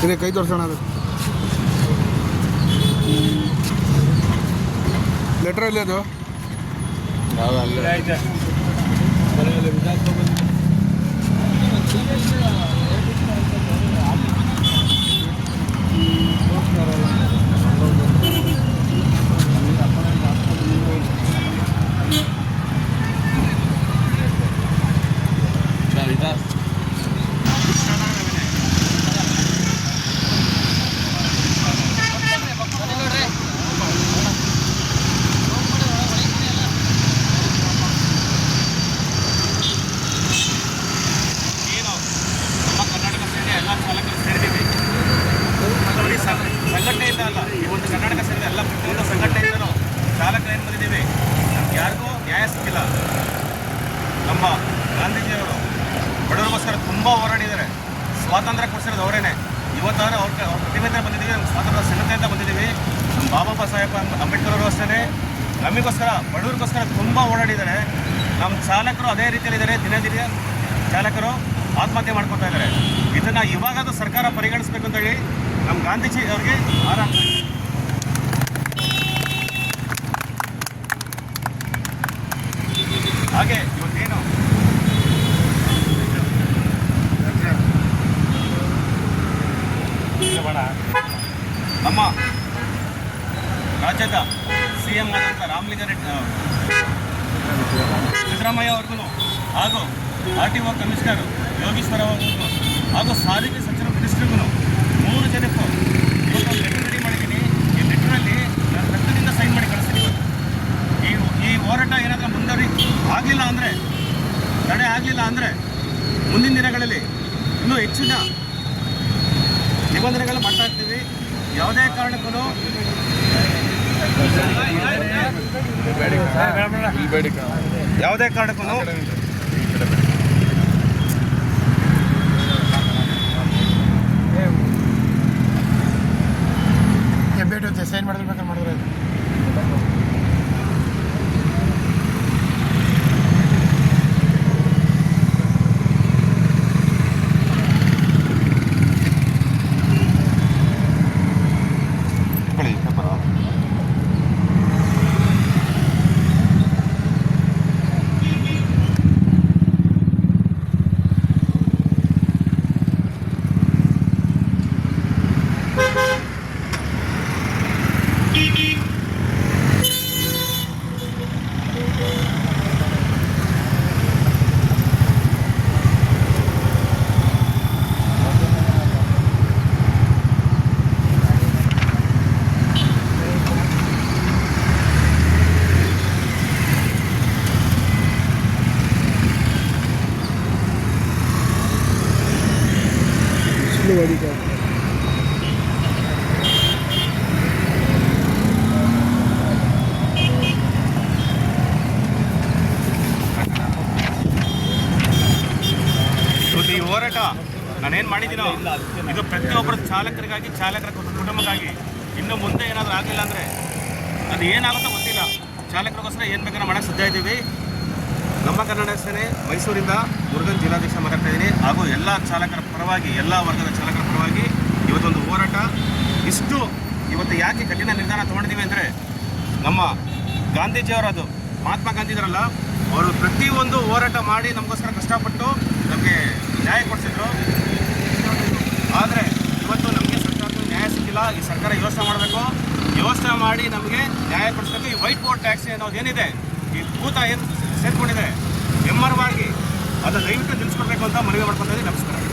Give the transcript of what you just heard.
ಇದೆ ಕೈ ತೋರಿಸೋಣ. ಅದು ಲೆಟ್ರ್ ಎಲ್ಲಿ ಅದು? ಸಂಘಟನೆಯಿಂದ ಅಲ್ಲ, ಈ ಒಂದು ಕರ್ನಾಟಕ ಸೇರಿದ ಎಲ್ಲ ಪ್ರತಿಯೊಂದು ಸಂಘಟನೆಯಿಂದಲೂ ಚಾಲಕರು ಏನು ಬಂದಿದ್ದೀವಿ, ನಮ್ಗೆ ಯಾರಿಗೂ ನ್ಯಾಯ ಸಿಕ್ಕಿಲ್ಲ. ನಮ್ಮ ಗಾಂಧೀಜಿಯವರು ಬಡವರಿಗೋಸ್ಕರ ತುಂಬ ಹೋರಾಡಿದ್ದಾರೆ. ಸ್ವಾತಂತ್ರ್ಯ ಕೊಡಿಸಿರೋದು ಅವರೇನೆ. ಇವತ್ತಾದ್ರೆ ಅವ್ರ ಪ್ರತಿಭೆಯಿಂದ ಬಂದಿದ್ದೀವಿ, ನಮ್ಮ ಸ್ವಾತಂತ್ರ್ಯ ಸಿದ್ಧತೆಯಿಂದ ಬಂದಿದ್ದೀವಿ. ನಮ್ಮ ಬಾಬಾ ಸಾಹೇಬ್ ಅಂಬೇಡ್ಕರ್ ಅವರು ಅಷ್ಟೇ ನಮಗೋಸ್ಕರ ಬಡವರಿಗೋಸ್ಕರ ತುಂಬ ಓಡಾಡಿದ್ದಾರೆ. ನಮ್ಮ ಚಾಲಕರು ಅದೇ ರೀತಿಯಲ್ಲಿದ್ದಾರೆ. ದಿನ ದಿನ ಚಾಲಕರು ಆತ್ಮಹತ್ಯೆ ಮಾಡ್ಕೊತಾ ಇದ್ದಾರೆ. ಇದನ್ನು ಇವಾಗಾದರೂ ಸರ್ಕಾರ ಪರಿಗಣಿಸಬೇಕು ಅಂತೇಳಿ ನಮ್ಮ ಗಾಂಧೀಜಿ ಅವ್ರಿಗೆ ಹಾಗೆ ಇವತ್ತೇನು ನಮ್ಮ ರಾಜ್ಯದ CM ಆದಂಥ ಸಿದ್ದರಾಮಯ್ಯ ಅವ್ರಿಗೂ ಹಾಗೂ RTO ಕಮಿಷನರ್ ಯೋಗೀಶ್ವರ ಅವ್ರಿಗೂ ಹಾಗೂ ಸಾರಿಗೆ ಸಚಿವ ಮಿನಿಸ್ಟ್ರಿಗೂ 3 ಜನಕ್ಕೂ ಇವತ್ತೊಂದು ಲೆಟರ್ ರೆಡಿ ಮಾಡಿದ್ದೀನಿ. ಈ ಲೆಟರಲ್ಲಿ ನಾನು ರಕ್ತದಿಂದ ಸೈನ್ ಮಾಡಿ ಕಳಿಸ್ತೀನಿ. ಈ ಹೋರಾಟ ಏನಾದರೂ ಆಗಲಿಲ್ಲ ಅಂದರೆ, ತಡೆ ಆಗಲಿಲ್ಲ ಅಂದರೆ ಮುಂದಿನ ದಿನಗಳಲ್ಲಿ ಇನ್ನೂ ಹೆಚ್ಚಿನ ನಿಬಂಧನೆಗಳು ಮಾಡ್ತಾ ಇರ್ತೀವಿ. ಯಾವುದೇ ಕಾರಣಕ್ಕೂ ಸೈನ್ ಮಾಡಿದ್ರೆ ಮಾಡಿದ್ರೆ ಈ ಹೋರಾಟ ನಾನೇನು ಮಾಡಿದ್ದೀನೋ ಇದು ಪ್ರತಿಯೊಬ್ಬರು ಚಾಲಕರಿಗಾಗಿ, ಚಾಲಕರ ಕುಟುಂಬಕ್ಕಾಗಿ. ಇನ್ನು ಮುಂದೆ ಏನಾದರೂ ಆಗಲಿಲ್ಲ ಅಂದರೆ ಅದು ಏನಾಗುತ್ತೋ ಗೊತ್ತಿಲ್ಲ. ಚಾಲಕರಿಗೋಸ್ಕರ ಏನು ಬೇಕಾದ್ರೂ ಮಾಡೋಕ್ಕೆ ಸಿದ್ಧ ಇದ್ದೀವಿ. ನಮ್ಮ ಕನ್ನಡ ಸೇನೆ ಮೈಸೂರಿಂದ ಮುರುಗನ್ ಜಿಲ್ಲಾಧ್ಯಕ್ಷ ಮಾತಾಡ್ತಾ ಇದ್ದೀನಿ. ಹಾಗೂ ಎಲ್ಲ ಚಾಲಕರ ಪರವಾಗಿ, ಎಲ್ಲ ವರ್ಗದ ಚಾಲಕರ ಪರವಾಗಿ ಇವತ್ತೊಂದು ಹೋರಾಟ. ಇವತ್ತು ಯಾಕೆ ಕಠಿಣ ನಿರ್ಧಾರ ತೊಗೊಂಡಿದ್ದೀವಿ ಅಂದರೆ, ನಮ್ಮ ಗಾಂಧೀಜಿಯವರದು ಮಹಾತ್ಮ ಗಾಂಧಿ ಇದ್ದಾರಲ್ಲ, ಅವರು ಪ್ರತಿಯೊಂದು ಹೋರಾಟ ಮಾಡಿ ನಮಗೋಸ್ಕರ ಕಷ್ಟಪಟ್ಟು ನಮಗೆ ನ್ಯಾಯ ಕೊಡಿಸಿದ್ರು. ಆದರೆ ಇವತ್ತು ನಮಗೆ ಸರ್ಕಾರದ ನ್ಯಾಯ ಸಿಕ್ಕಿಲ್ಲ. ಈ ಸರ್ಕಾರ ಯೋಚನೆ ಮಾಡಬೇಕು, ಯೋಚನೆ ಮಾಡಿ ನಮಗೆ ನ್ಯಾಯ ಕೊಡಿಸ್ಬೇಕು. ಈ ವೈಟ್ ಬೋರ್ಡ್ ಟ್ಯಾಕ್ಸಿ ಅನ್ನೋದೇನಿದೆ, ಈ ಭೂತ ಏನು ಸೇರ್ಕೊಂಡಿದೆ MRವಾಗಿ, ಅದನ್ನು ದಯವಿಟ್ಟು ನಿಲ್ಲಿಸ್ಕೊಡ್ಬೇಕು ಅಂತ ಮನವಿ ಮಾಡ್ಕೊತಾ ಇದ್ದೀನಿ. ನಮಸ್ಕಾರ.